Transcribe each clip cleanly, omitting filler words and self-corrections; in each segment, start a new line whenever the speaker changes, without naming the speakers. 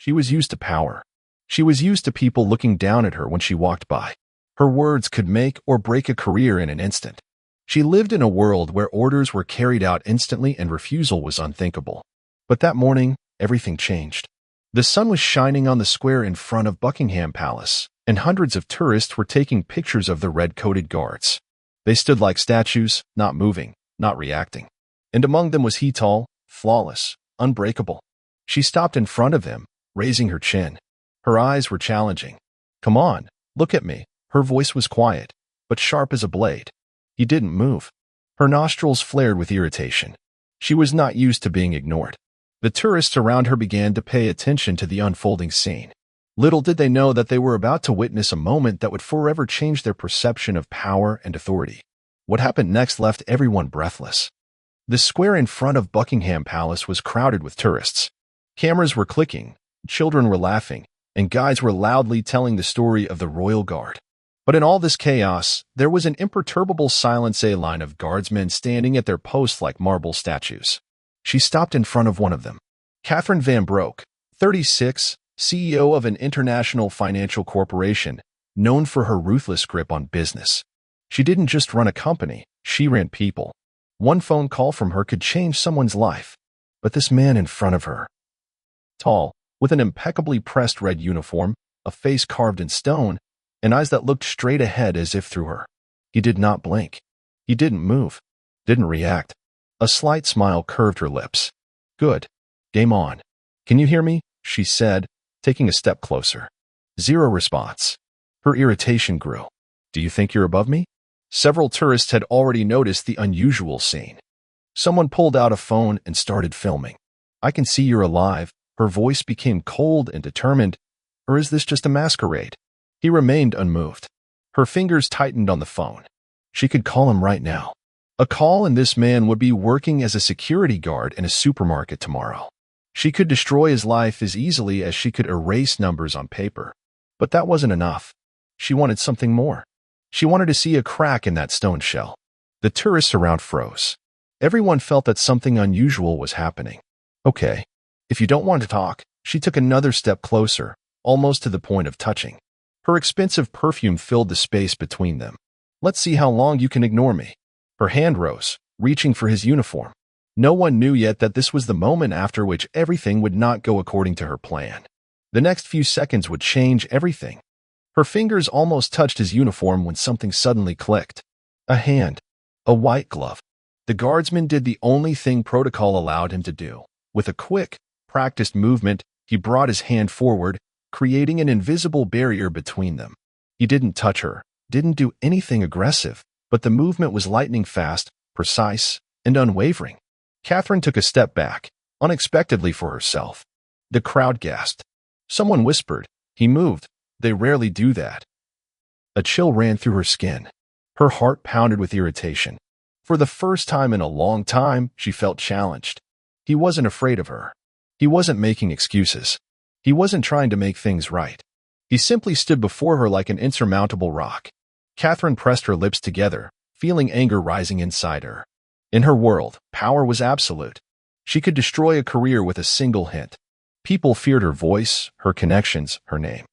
She was used to power. She was used to people looking down at her when she walked by. Her words could make or break a career in an instant. She lived in a world where orders were carried out instantly and refusal was unthinkable. But that morning, everything changed. The sun was shining on the square in front of Buckingham Palace, and hundreds of tourists were taking pictures of the red-coated guards. They stood like statues, not moving, not reacting. And among them was he, tall, flawless, unbreakable. She stopped in front of him, raising her chin. Her eyes were challenging. "Come on, look at me." Her voice was quiet, but sharp as a blade. He didn't move. Her nostrils flared with irritation. She was not used to being ignored. The tourists around her began to pay attention to the unfolding scene. Little did they know that they were about to witness a moment that would forever change their perception of power and authority. What happened next left everyone breathless. The square in front of Buckingham Palace was crowded with tourists. Cameras were clicking, children were laughing, and guides were loudly telling the story of the royal guard. But in all this chaos, there was an imperturbable silence, a line of guardsmen standing at their posts like marble statues. She stopped in front of one of them. Catherine Van Broek, 36, CEO of an international financial corporation, known for her ruthless grip on business. She didn't just run a company, she ran people. One phone call from her could change someone's life. But this man in front of her, tall, with an impeccably pressed red uniform, a face carved in stone, and eyes that looked straight ahead as if through her. He did not blink. He didn't move. Didn't react. A slight smile curved her lips. "Good. Game on. Can you hear me?" she said, taking a step closer. Zero response. Her irritation grew. "Do you think you're above me?" Several tourists had already noticed the unusual scene. Someone pulled out a phone and started filming. "I can see you're alive." Her voice became cold and determined. "Or is this just a masquerade?" He remained unmoved. Her fingers tightened on the phone. She could call him right now. A call, and this man would be working as a security guard in a supermarket tomorrow. She could destroy his life as easily as she could erase numbers on paper. But that wasn't enough. She wanted something more. She wanted to see a crack in that stone shell. The tourists around froze. Everyone felt that something unusual was happening. "Okay, if you don't want to talk," she took another step closer, almost to the point of touching. Her expensive perfume filled the space between them. "Let's see how long you can ignore me." Her hand rose, reaching for his uniform. No one knew yet that this was the moment after which everything would not go according to her plan. The next few seconds would change everything. Her fingers almost touched his uniform when something suddenly clicked. A hand. A white glove. The guardsman did the only thing protocol allowed him to do. With a quick, practiced movement, he brought his hand forward, creating an invisible barrier between them. He didn't touch her, didn't do anything aggressive, but the movement was lightning fast, precise, and unwavering. Catherine took a step back, unexpectedly for herself. The crowd gasped. Someone whispered, "He moved. They rarely do that." A chill ran through her skin. Her heart pounded with irritation. For the first time in a long time, she felt challenged. He wasn't afraid of her. He wasn't making excuses. He wasn't trying to make things right. He simply stood before her like an insurmountable rock. Catherine pressed her lips together, feeling anger rising inside her. In her world, power was absolute. She could destroy a career with a single hint. People feared her voice, her connections, her name.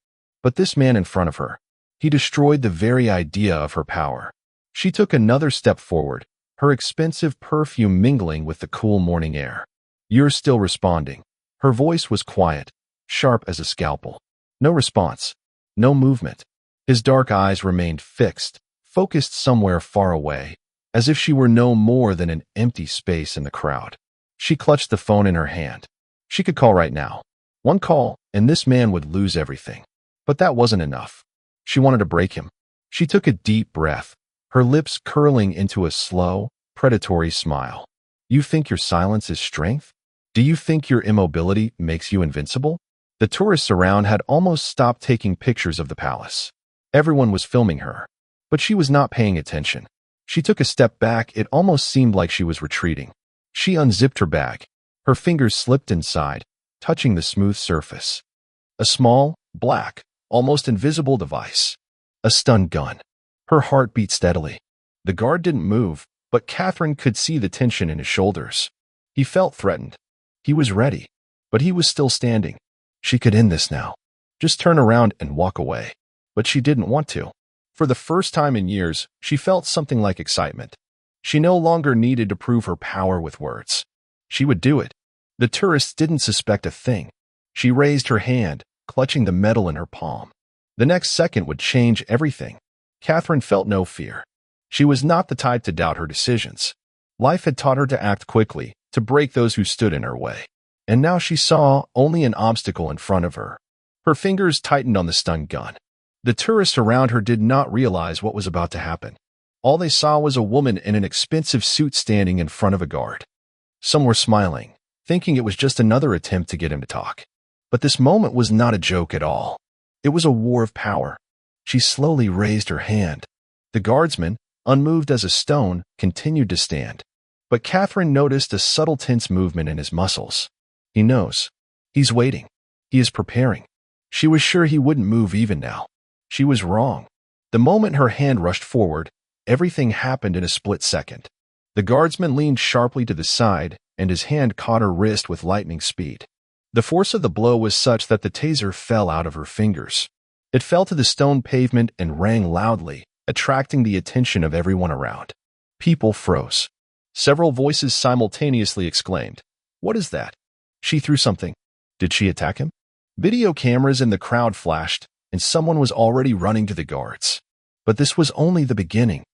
But this man in front of her, he destroyed the very idea of her power. She took another step forward, her expensive perfume mingling with the cool morning air. "You're still responding." Her voice was quiet, sharp as a scalpel. No response. No movement. His dark eyes remained fixed, focused somewhere far away, as if she were no more than an empty space in the crowd. She clutched the phone in her hand. She could call right now. One call, and this man would lose everything. But that wasn't enough. She wanted to break him. She took a deep breath, her lips curling into a slow, predatory smile. "You think your silence is strength? Do you think your immobility makes you invincible?" The tourists around had almost stopped taking pictures of the palace. Everyone was filming her, but she was not paying attention. She took a step back. It almost seemed like she was retreating. She unzipped her bag. Her fingers slipped inside, touching the smooth surface. A small, black, almost invisible device. A stun gun. Her heart beat steadily. The guard didn't move, but Catherine could see the tension in his shoulders. He felt threatened. He was ready, but he was still standing. She could end this now. Just turn around and walk away. But she didn't want to. For the first time in years, she felt something like excitement. She no longer needed to prove her power with words. She would do it. The tourists didn't suspect a thing. She raised her hand, clutching the metal in her palm. The next second would change everything. Catherine felt no fear. She was not the type to doubt her decisions. Life had taught her to act quickly, to break those who stood in her way. And now she saw only an obstacle in front of her. Her fingers tightened on the stun gun. The tourists around her did not realize what was about to happen. All they saw was a woman in an expensive suit standing in front of a guard. Some were smiling, thinking it was just another attempt to get him to talk. But this moment was not a joke at all. It was a war of power. She slowly raised her hand. The guardsman, unmoved as a stone, continued to stand. But Catherine noticed a subtle tense movement in his muscles. He knows. He's waiting. He is preparing. She was sure he wouldn't move even now. She was wrong. The moment her hand rushed forward, everything happened in a split second. The guardsman leaned sharply to the side, and his hand caught her wrist with lightning speed. The force of the blow was such that the taser fell out of her fingers. It fell to the stone pavement and rang loudly, attracting the attention of everyone around. People froze. Several voices simultaneously exclaimed, "What is that?" She threw something. Did she attack him? Video cameras in the crowd flashed, and someone was already running to the guards. But this was only the beginning.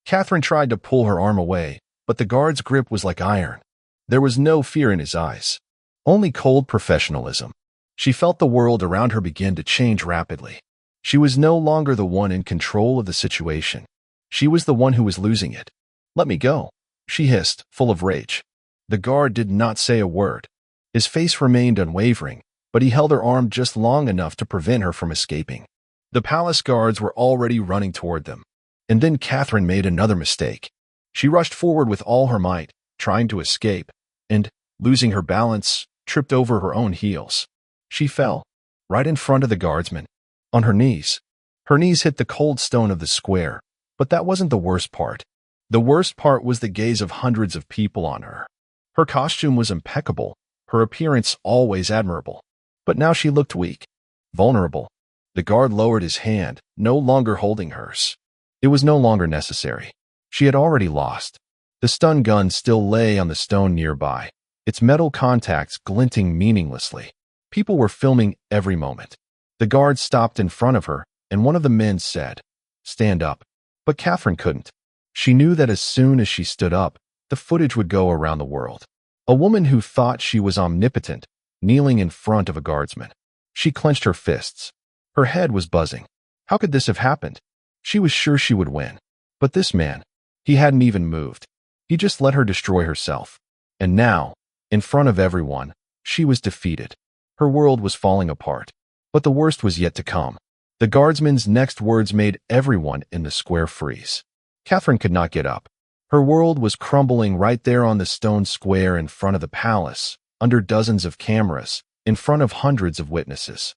Catherine tried to pull her arm away, but the guard's grip was like iron. There was no fear in his eyes, only cold professionalism. She felt the world around her begin to change rapidly. She was no longer the one in control of the situation. She was the one who was losing it. "Let me go," she hissed, full of rage. The guard did not say a word. His face remained unwavering, but he held her arm just long enough to prevent her from escaping. The palace guards were already running toward them. And then Catherine made another mistake. She rushed forward with all her might, trying to escape, and, losing her balance, tripped over her own heels. She fell, right in front of the guardsman, on her knees. Her knees hit the cold stone of the square, but that wasn't the worst part. The worst part was the gaze of hundreds of people on her. Her costume was impeccable, her appearance always admirable. But now she looked weak, vulnerable. The guard lowered his hand, no longer holding hers. It was no longer necessary. She had already lost. The stun gun still lay on the stone nearby, its metal contacts glinting meaninglessly. People were filming every moment. The guard stopped in front of her, and one of the men said, "Stand up." But Catherine couldn't. She knew that as soon as she stood up, the footage would go around the world. A woman who thought she was omnipotent, kneeling in front of a guardsman. She clenched her fists. Her head was buzzing. How could this have happened? She was sure she would win. But this man, he hadn't even moved. He just let her destroy herself. And now, in front of everyone, she was defeated. Her world was falling apart. But the worst was yet to come. The guardsman's next words made everyone in the square freeze. Catherine could not get up. Her world was crumbling right there on the stone square in front of the palace, under dozens of cameras, in front of hundreds of witnesses.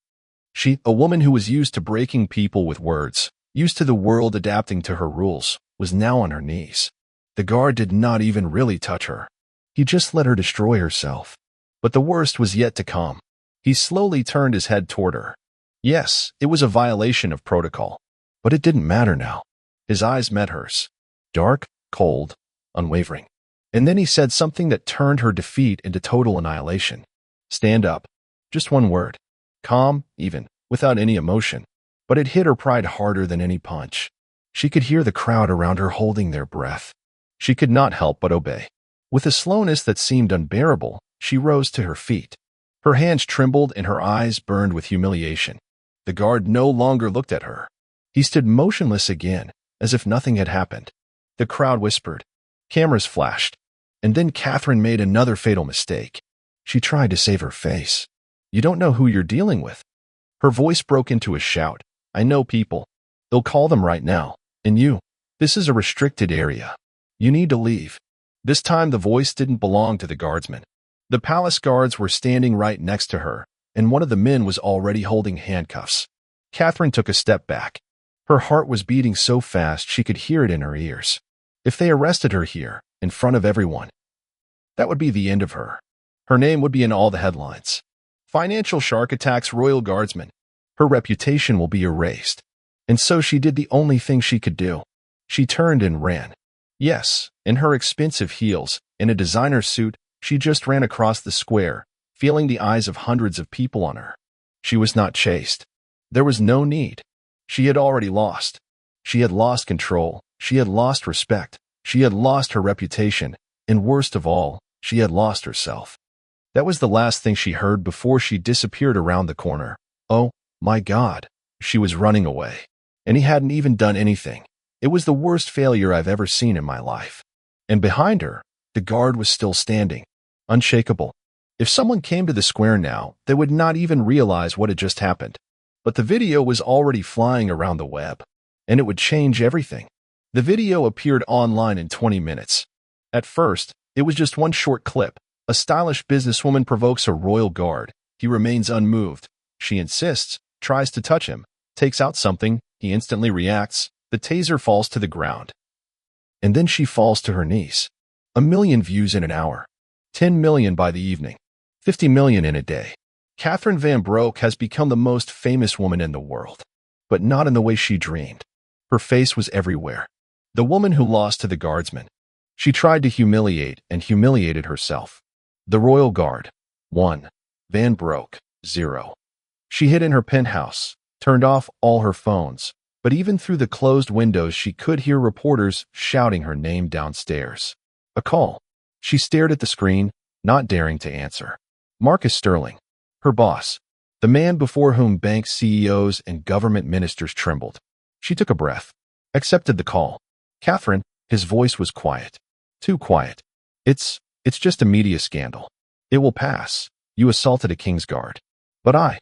She, a woman who was used to breaking people with words, used to the world adapting to her rules, was now on her knees. The guard did not even really touch her. He just let her destroy herself. But the worst was yet to come. He slowly turned his head toward her. Yes, it was a violation of protocol. But it didn't matter now. His eyes met hers. Dark, cold, unwavering. And then he said something that turned her defeat into total annihilation. "Stand up." Just one word. Calm, even, without any emotion. But it hit her pride harder than any punch. She could hear the crowd around her holding their breath. She could not help but obey. With a slowness that seemed unbearable, she rose to her feet. Her hands trembled and her eyes burned with humiliation. The guard no longer looked at her. He stood motionless again, as if nothing had happened. The crowd whispered. Cameras flashed. And then Catherine made another fatal mistake. She tried to save her face. "You don't know who you're dealing with." Her voice broke into a shout. "I know people. They'll call them right now. And you. This is a restricted area. You need to leave." This time the voice didn't belong to the guardsman. The palace guards were standing right next to her, and one of the men was already holding handcuffs. Catherine took a step back. Her heart was beating so fast she could hear it in her ears. If they arrested her here, in front of everyone, that would be the end of her. Her name would be in all the headlines. Financial shark attacks Royal Guardsman. Her reputation will be erased. And so she did the only thing she could do. She turned and ran. Yes, in her expensive heels, in a designer suit, she just ran across the square, feeling the eyes of hundreds of people on her. She was not chased. There was no need. She had already lost. She had lost control. She had lost respect. She had lost her reputation. And worst of all, she had lost herself. That was the last thing she heard before she disappeared around the corner. Oh, my God. She was running away. And he hadn't even done anything. It was the worst failure I've ever seen in my life. And behind her, the guard was still standing, unshakable. If someone came to the square now, they would not even realize what had just happened. But the video was already flying around the web, and it would change everything. The video appeared online in 20 minutes. At first, it was just one short clip. A stylish businesswoman provokes a royal guard. He remains unmoved. She insists, tries to touch him, takes out something. He instantly reacts. The taser falls to the ground. And then she falls to her knees. 1 million views in an hour. 10 million by the evening. 50 million in a day. Catherine Van Broek has become the most famous woman in the world. But not in the way she dreamed. Her face was everywhere. The woman who lost to the guardsman. She tried to humiliate and humiliated herself. The Royal Guard. 1. Van Broek. 0. She hid in her penthouse, turned off all her phones, but even through the closed windows she could hear reporters shouting her name downstairs. A call. She stared at the screen, not daring to answer. Marcus Sterling, her boss, the man before whom bank CEOs and government ministers trembled. She took a breath, accepted the call. Catherine, his voice was quiet. Too quiet. It's just a media scandal. It will pass. You assaulted a king's guard. But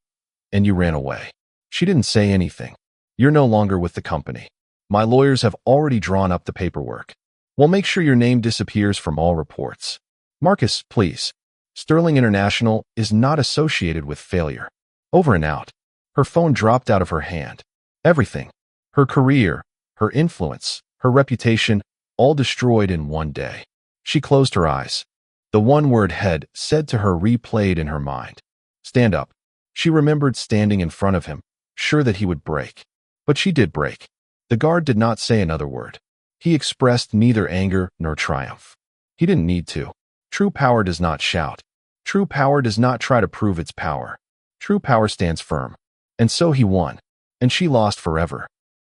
and you ran away. She didn't say anything. You're no longer with the company. My lawyers have already drawn up the paperwork. We'll make sure your name disappears from all reports. Marcus, please. Sterling International is not associated with failure. Over and out. Her phone dropped out of her hand. Everything. Her career, her influence, her reputation, all destroyed in one day. She closed her eyes. The one-word "head" said to her replayed in her mind. Stand up. She remembered standing in front of him, sure that he would break. But she did break. The guard did not say another word. He expressed neither anger nor triumph. He didn't need to. True power does not shout. True power does not try to prove its power. True power stands firm. And so he won. And she lost forever.